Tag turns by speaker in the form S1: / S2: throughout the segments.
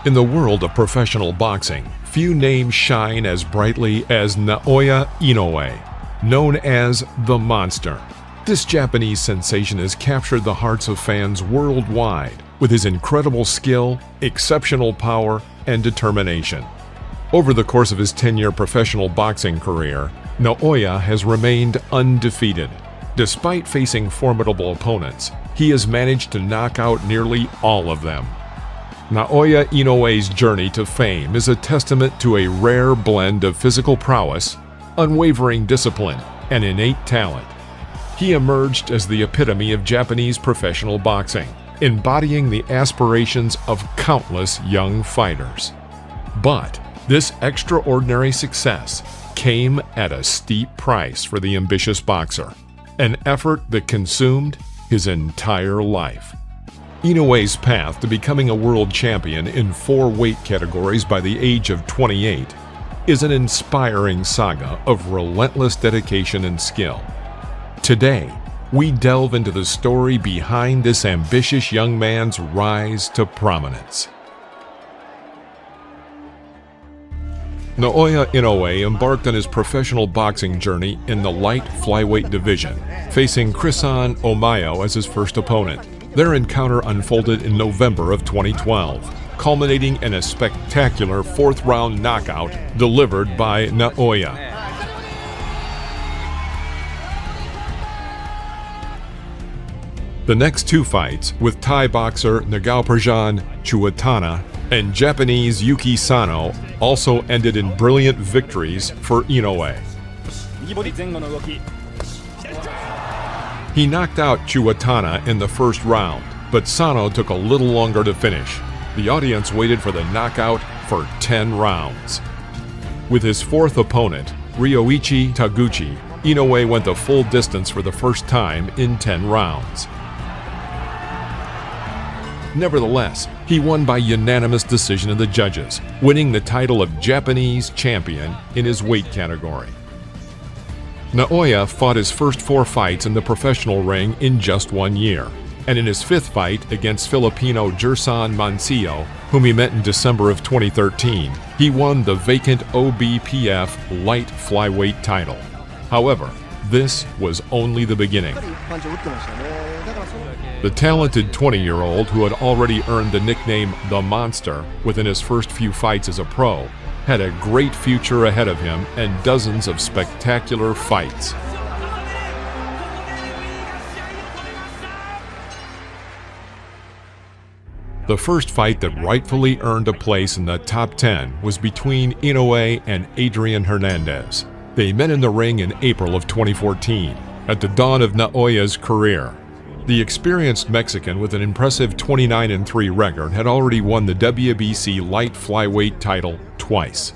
S1: In the world of professional boxing, few names shine as brightly as Naoya Inoue, known as the Monster. This Japanese sensation has captured the hearts of fans worldwide with his incredible skill, exceptional power, and determination. Over the course of his 10-year professional boxing career, Naoya has remained undefeated. Despite facing formidable opponents, he has managed to knock out nearly all of them. Naoya Inoue's journey to fame is a testament to a rare blend of physical prowess, unwavering discipline, and innate talent. He emerged as the epitome of Japanese professional boxing, embodying the aspirations of countless young fighters. But this extraordinary success came at a steep price for the ambitious boxer, an effort that consumed his entire life. Inoue's path to becoming a world champion in 4 weight categories by the age of 28 is an inspiring saga of relentless dedication and skill. Today, we delve into the story behind this ambitious young man's rise to prominence. Naoya Inoue embarked on his professional boxing journey in the light flyweight division, facing Krisan Omayo as his first opponent. Their encounter unfolded in November of 2012, culminating in a spectacular 4th-round knockout delivered by Naoya. The next 2 fights, with Thai boxer Nagaoparjan Chuatana and Japanese Yuki Sano, also ended in brilliant victories for Inoue. He knocked out Chuatana in the first round, but Sano took a little longer to finish. The audience waited for the knockout for 10 rounds. With his 4th opponent, Ryoichi Taguchi, Inoue went the full distance for the first time in 10 rounds. Nevertheless, he won by unanimous decision of the judges, winning the title of Japanese champion in his weight category. Naoya fought his first 4 fights in the professional ring in just 1 year, and in his 5th fight against Filipino Jerson Mancillo, whom he met in December of 2013, he won the vacant OBPF light flyweight title. However, this was only the beginning. The talented 20-year-old, who had already earned the nickname The Monster within his first few fights as a pro, had a great future ahead of him and dozens of spectacular fights. The first fight that rightfully earned a place in the top 10 was between Inoue and Adrian Hernandez. They met in the ring in April of 2014, at the dawn of Naoya's career. The experienced Mexican with an impressive 29-3 record had already won the WBC light flyweight title twice.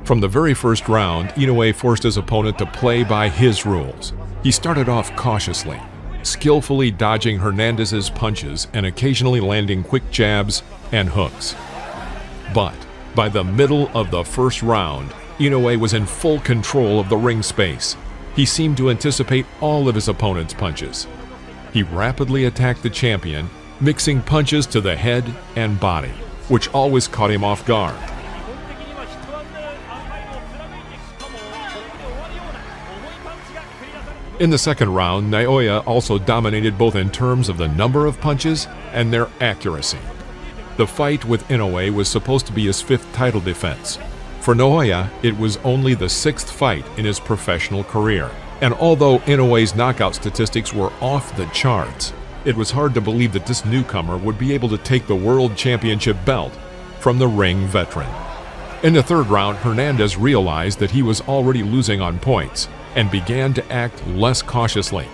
S1: From the very first round, Inoue forced his opponent to play by his rules. He started off cautiously, skillfully dodging Hernandez's punches and occasionally landing quick jabs and hooks. But by the middle of the first round, Inoue was in full control of the ring space. He seemed to anticipate all of his opponent's punches. He rapidly attacked the champion, mixing punches to the head and body, which always caught him off guard. In the second round, Naoya also dominated both in terms of the number of punches and their accuracy. The fight with Inoue was supposed to be his 5th title defense. For Naoya, it was only the 6th fight in his professional career. And although Inoue's knockout statistics were off the charts, it was hard to believe that this newcomer would be able to take the World Championship belt from the ring veteran. In the 3rd round, Hernandez realized that he was already losing on points and began to act less cautiously.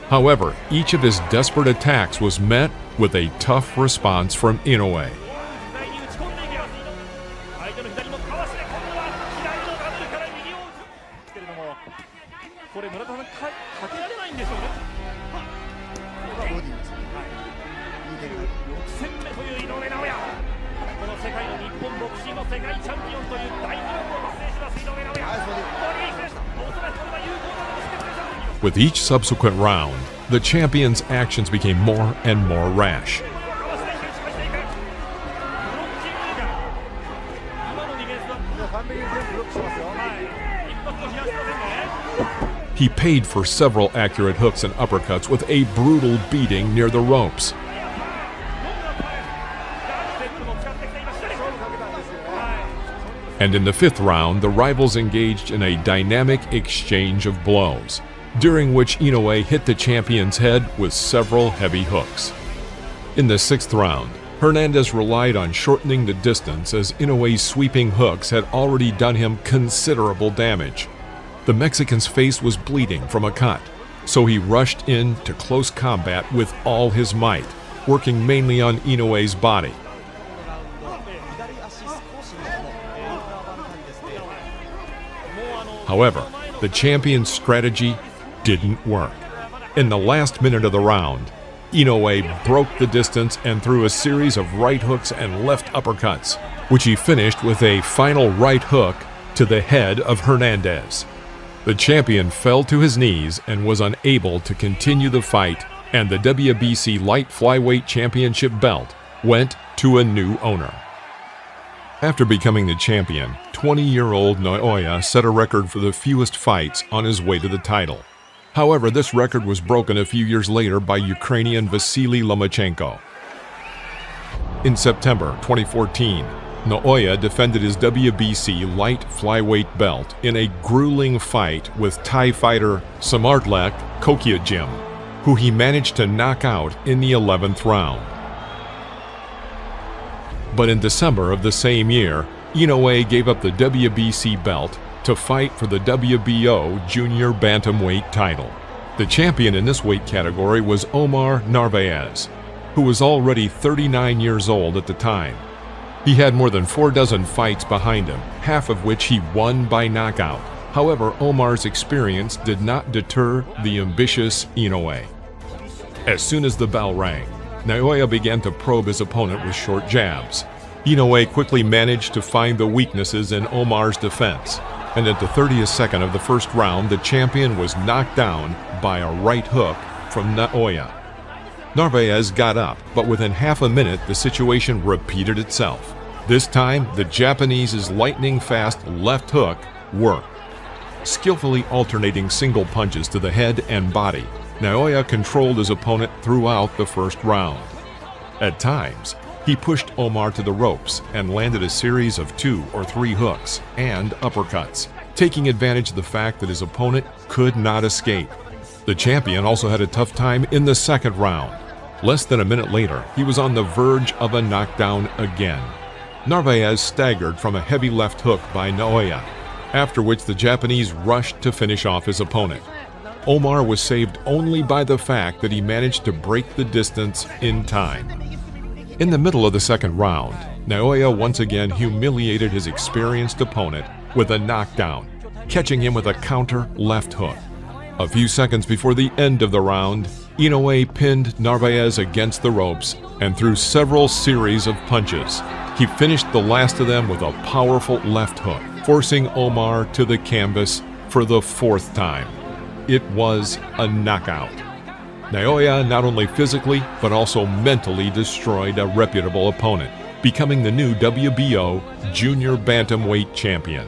S1: However, each of his desperate attacks was met with a tough response from Inoue. With each subsequent round, the champion's actions became more and more rash. He paid for several accurate hooks and uppercuts with a brutal beating near the ropes. And in the fifth round, the rivals engaged in a dynamic exchange of blows, during which Inoue hit the champion's head with several heavy hooks. In the sixth round, Hernandez relied on shortening the distance as Inoue's sweeping hooks had already done him considerable damage. The Mexican's face was bleeding from a cut, so he rushed into close combat with all his might, working mainly on Inoue's body. However, the champion's strategy didn't work. In the last minute of the round, Inoue broke the distance and threw a series of right hooks and left uppercuts, which he finished with a final right hook to the head of Hernandez. The champion fell to his knees and was unable to continue the fight, and the WBC Light Flyweight Championship belt went to a new owner. After becoming the champion, 20-year-old Naoya set a record for the fewest fights on his way to the title. However, this record was broken a few years later by Ukrainian Vasily Lomachenko. In September 2014, Naoya defended his WBC Light Flyweight belt in a grueling fight with Thai fighter Samartlek Kokyajim, who he managed to knock out in the 11th round. But in December of the same year, Inoue gave up the WBC belt to fight for the WBO Junior Bantamweight title. The champion in this weight category was Omar Narvaez, who was already 39 years old at the time. He had more than 4 dozen fights behind him, half of which he won by knockout. However, Omar's experience did not deter the ambitious Inoue. As soon as the bell rang, Naoya began to probe his opponent with short jabs. Inoue quickly managed to find the weaknesses in Omar's defense, and at the 30th second of the first round, the champion was knocked down by a right hook from Naoya. Narvaez got up, but within half a minute, the situation repeated itself. This time, the Japanese's lightning-fast left hook worked. Skillfully alternating single punches to the head and body, Naoya controlled his opponent throughout the first round. At times, he pushed Omar to the ropes and landed a series of 2 or 3 hooks and uppercuts, taking advantage of the fact that his opponent could not escape. The champion also had a tough time in the second round. Less than a minute later, he was on the verge of a knockdown again. Narvaez staggered from a heavy left hook by Naoya, after which the Japanese rushed to finish off his opponent. Omar was saved only by the fact that he managed to break the distance in time. In the middle of the second round, Naoya once again humiliated his experienced opponent with a knockdown, catching him with a counter left hook. A few seconds before the end of the round, Inoue pinned Narvaez against the ropes and threw several series of punches. He finished the last of them with a powerful left hook, forcing Omar to the canvas for the 4th time. It was a knockout. Naoya not only physically, but also mentally destroyed a reputable opponent, becoming the new WBO Junior Bantamweight champion.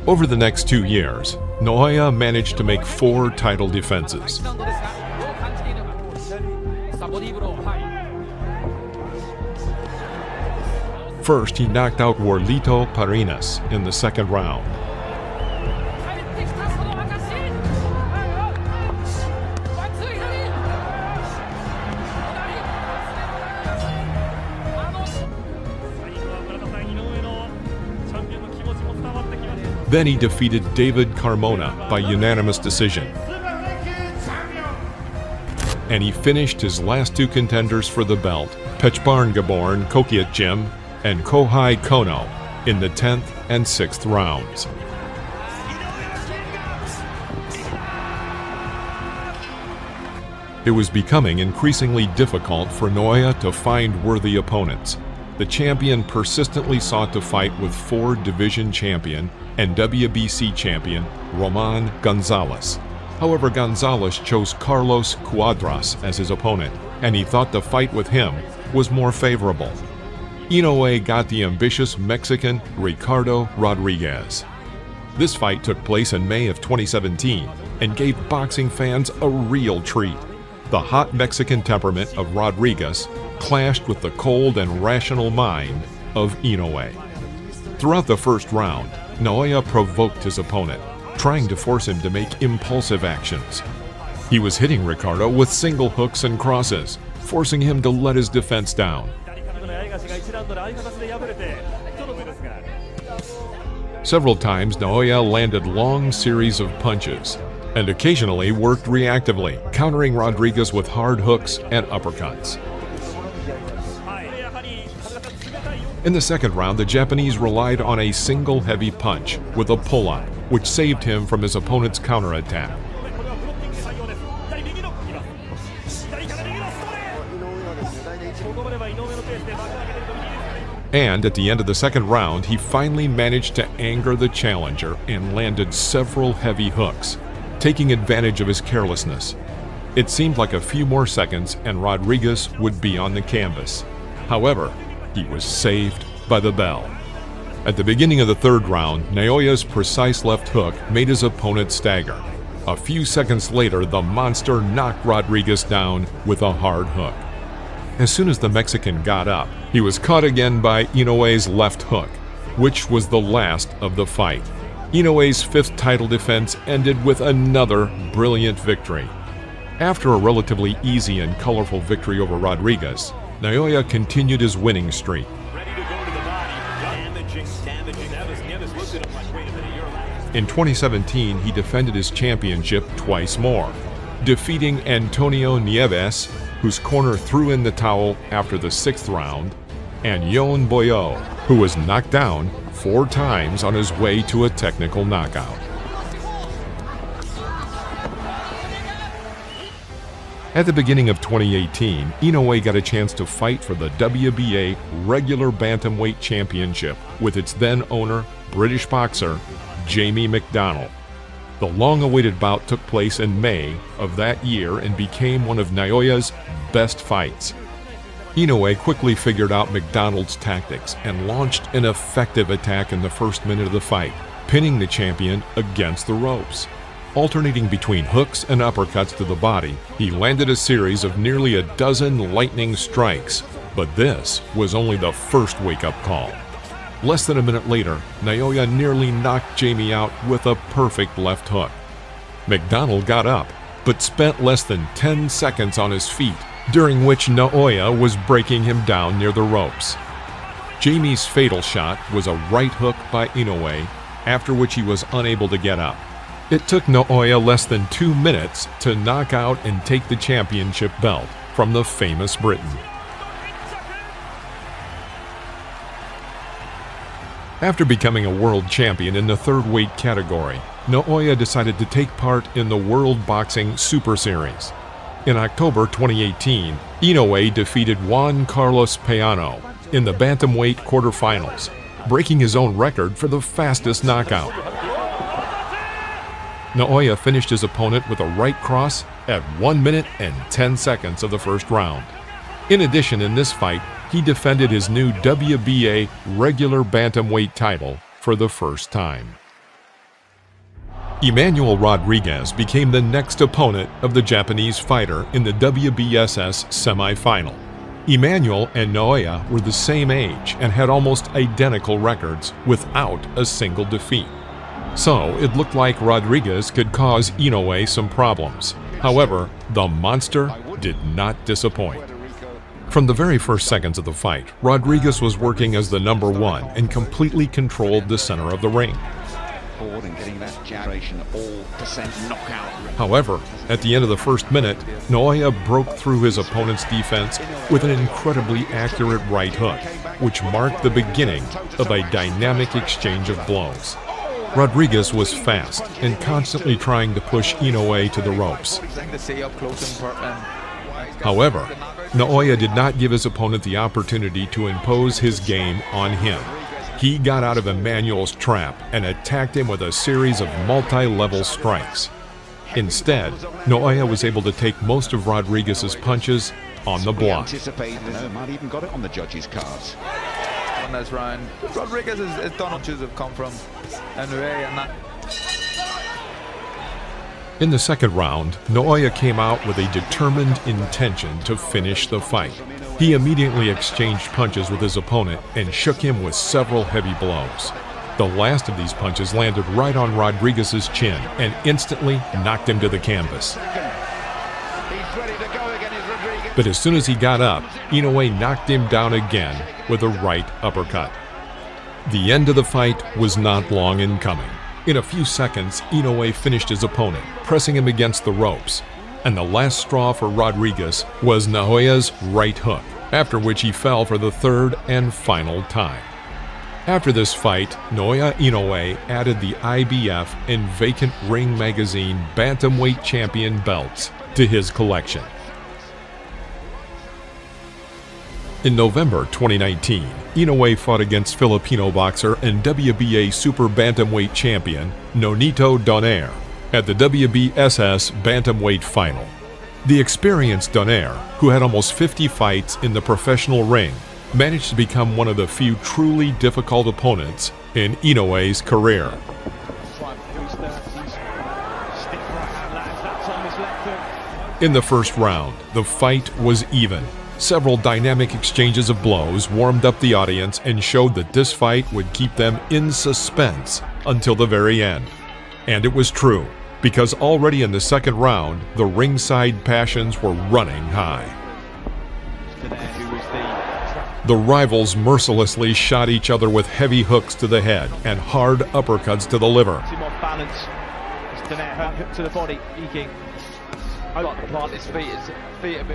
S1: Over the next 2 years, Naoya managed to make 4 title defenses. First, he knocked out Warlito Parinas in the second round. Then he defeated David Carmona by unanimous decision. And he finished his last 2 contenders for the belt, Pechbarn-Gaborn Kokyajim and Kohai Kono, in the 10th and 6th rounds. It was becoming increasingly difficult for Naoya to find worthy opponents. The champion persistently sought to fight with 4 division champion and WBC champion Roman Gonzalez. However, Gonzalez chose Carlos Cuadras as his opponent, and he thought the fight with him was more favorable. Inoue got the ambitious Mexican Ricardo Rodriguez. This fight took place in May of 2017 and gave boxing fans a real treat. The hot Mexican temperament of Rodriguez clashed with the cold and rational mind of Inoue. Throughout the first round, Naoya provoked his opponent, trying to force him to make impulsive actions. He was hitting Ricardo with single hooks and crosses, forcing him to let his defense down. Several times, Naoya landed long series of punches and occasionally worked reactively, countering Rodriguez with hard hooks and uppercuts. In the second round, the Japanese relied on a single heavy punch with a pull-up, which saved him from his opponent's counterattack. And at the end of the second round, he finally managed to anger the challenger and landed several heavy hooks, taking advantage of his carelessness. It seemed like a few more seconds and Rodriguez would be on the canvas. However, he was saved by the bell. At the beginning of the third round, Naoya's precise left hook made his opponent stagger. A few seconds later, the monster knocked Rodriguez down with a hard hook. As soon as the Mexican got up, he was caught again by Inoue's left hook, which was the last of the fight. Inoue's fifth title defense ended with another brilliant victory. After a relatively easy and colorful victory over Rodriguez, Naoya continued his winning streak. In 2017, he defended his championship twice more, defeating Antonio Nieves, whose corner threw in the towel after the sixth round, and Yon Boyo, who was knocked down 4 times on his way to a technical knockout. At the beginning of 2018, Inoue got a chance to fight for the WBA regular bantamweight championship with its then owner, British boxer Jamie McDonnell. The long-awaited bout took place in May of that year and became one of Naoya's best fights. Inoue quickly figured out McDonnell's tactics and launched an effective attack in the first minute of the fight, pinning the champion against the ropes. Alternating between hooks and uppercuts to the body, he landed a series of nearly a dozen lightning strikes, but this was only the first wake-up call. Less than a minute later, Naoya nearly knocked Jamie out with a perfect left hook. McDonnell got up, but spent less than 10 seconds on his feet, during which Naoya was breaking him down near the ropes. Jamie's fatal shot was a right hook by Inoue, after which he was unable to get up. It took Naoya less than 2 minutes to knock out and take the championship belt from the famous Briton. After becoming a world champion in the third weight category, Naoya decided to take part in the World Boxing Super Series. In October 2018, Inoue defeated Juan Carlos Peano in the bantamweight quarterfinals, breaking his own record for the fastest knockout. Naoya finished his opponent with a right cross at 1 minute and 10 seconds of the first round. In addition, in this fight, he defended his new WBA regular bantamweight title for the first time. Emmanuel Rodriguez became the next opponent of the Japanese fighter in the WBSS semifinal. Emmanuel and Naoya were the same age and had almost identical records without a single defeat. So it looked like Rodriguez could cause Inoue some problems. However, the monster did not disappoint. From the very first seconds of the fight, Rodriguez was working as the number one and completely controlled the center of the ring. However, at the end of the first minute, Naoya broke through his opponent's defense with an incredibly accurate right hook, which marked the beginning of a dynamic exchange of blows. Rodriguez was fast and constantly trying to push Inoue to the ropes. However, Naoya did not give his opponent the opportunity to impose his game on him. He got out of Emmanuel's trap and attacked him with a series of multi-level strikes. Instead, Naoya was able to take most of Rodriguez's punches on the block.
S2: Might even got it on the judges' cards. On this round, Rodriguez has done punches have come from Inoue, and that
S1: In the second round, Naoya came out with a determined intention to finish the fight. He immediately exchanged punches with his opponent and shook him with several heavy blows. The last of these punches landed right on Rodriguez's chin and instantly knocked him to the canvas. But as soon as he got up, Inoue knocked him down again with a right uppercut. The end of the fight was not long in coming. In a few seconds, Inoue finished his opponent, pressing him against the ropes. And the last straw for Rodriguez was Naoya's right hook, after which he fell for the third and final time. After this fight, Naoya Inoue added the IBF and Vacant Ring Magazine Bantamweight Champion belts to his collection. In November 2019, Inoue fought against Filipino boxer and WBA Super Bantamweight Champion Nonito Donaire at the WBSS Bantamweight Final. The experienced Donaire, who had almost 50 fights in the professional ring, managed to become one of the few truly difficult opponents in Inoue's career. In the first round, the fight was even. Several dynamic exchanges of blows warmed up the audience and showed that this fight would keep them in suspense until the very end. And it was true, because already in the second round, the ringside passions were running high. The rivals mercilessly shot each other with heavy hooks to the head and hard uppercuts to the liver.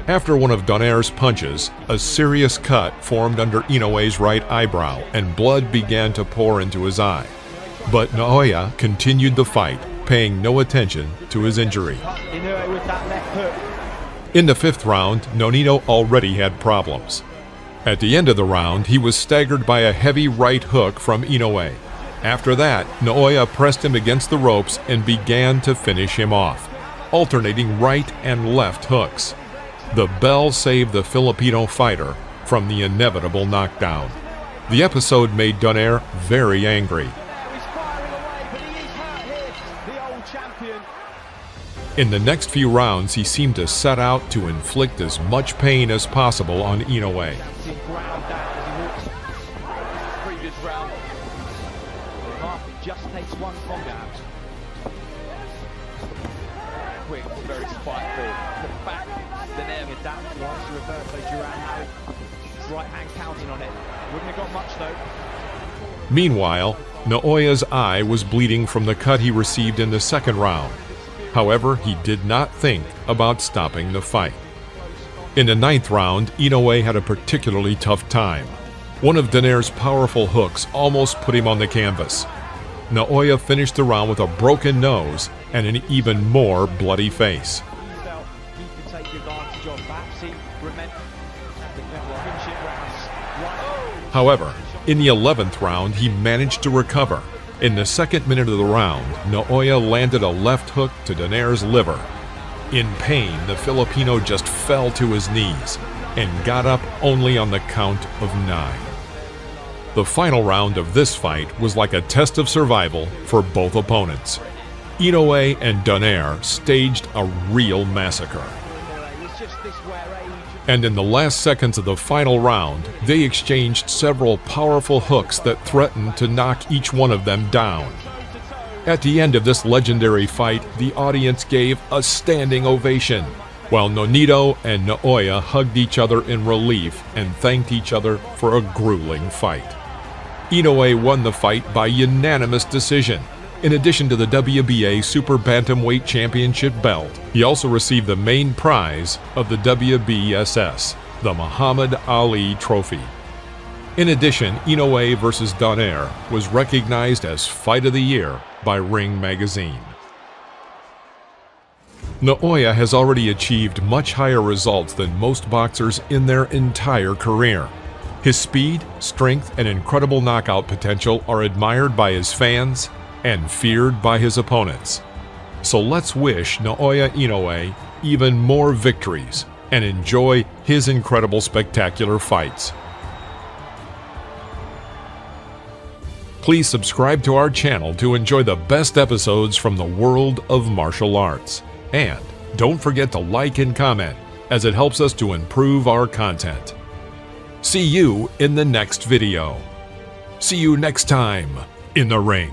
S1: After one of Donaire's punches, a serious cut formed under Inoue's right eyebrow and blood began to pour into his eye. But Naoya continued the fight, paying no attention to his injury. In the fifth round, Nonito already had problems. At the end of the round, he was staggered by a heavy right hook from Inoue. After that, Naoya pressed him against the ropes and began to finish him off, alternating right and left hooks. The bell saved the Filipino fighter from the inevitable knockdown. The episode made Donaire very angry. In the next few rounds, he seemed to set out to inflict as much pain as possible on Inoue. Meanwhile, Naoya's eye was bleeding from the cut he received in the second round. However, he did not think about stopping the fight. In the ninth round, Inoue had a particularly tough time. One of Donaire's powerful hooks almost put him on the canvas. Naoya finished the round with a broken nose and an even more bloody face. However, in the 11th round, he managed to recover. In the second minute of the round, Naoya landed a left hook to Donaire's liver. In pain, the Filipino just fell to his knees and got up only on the count of 9. The final round of this fight was like a test of survival for both opponents. Inoue and Donaire staged a real massacre. And in the last seconds of the final round, they exchanged several powerful hooks that threatened to knock each one of them down. At the end of this legendary fight, the audience gave a standing ovation, while Nonito and Naoya hugged each other in relief and thanked each other for a grueling fight. Inoue won the fight by unanimous decision. In addition to the WBA Super Bantamweight Championship belt, he also received the main prize of the WBSS, the Muhammad Ali Trophy. In addition, Inoue vs. Donaire was recognized as Fight of the Year by Ring Magazine. Naoya has already achieved much higher results than most boxers in their entire career. His speed, strength, and incredible knockout potential are admired by his fans and feared by his opponents. So let's wish Naoya Inoue even more victories and enjoy his incredible spectacular fights. Please subscribe to our channel to enjoy the best episodes from the world of martial arts. And don't forget to like and comment, as it helps us to improve our content. See you in the next video. See you next time in the ring.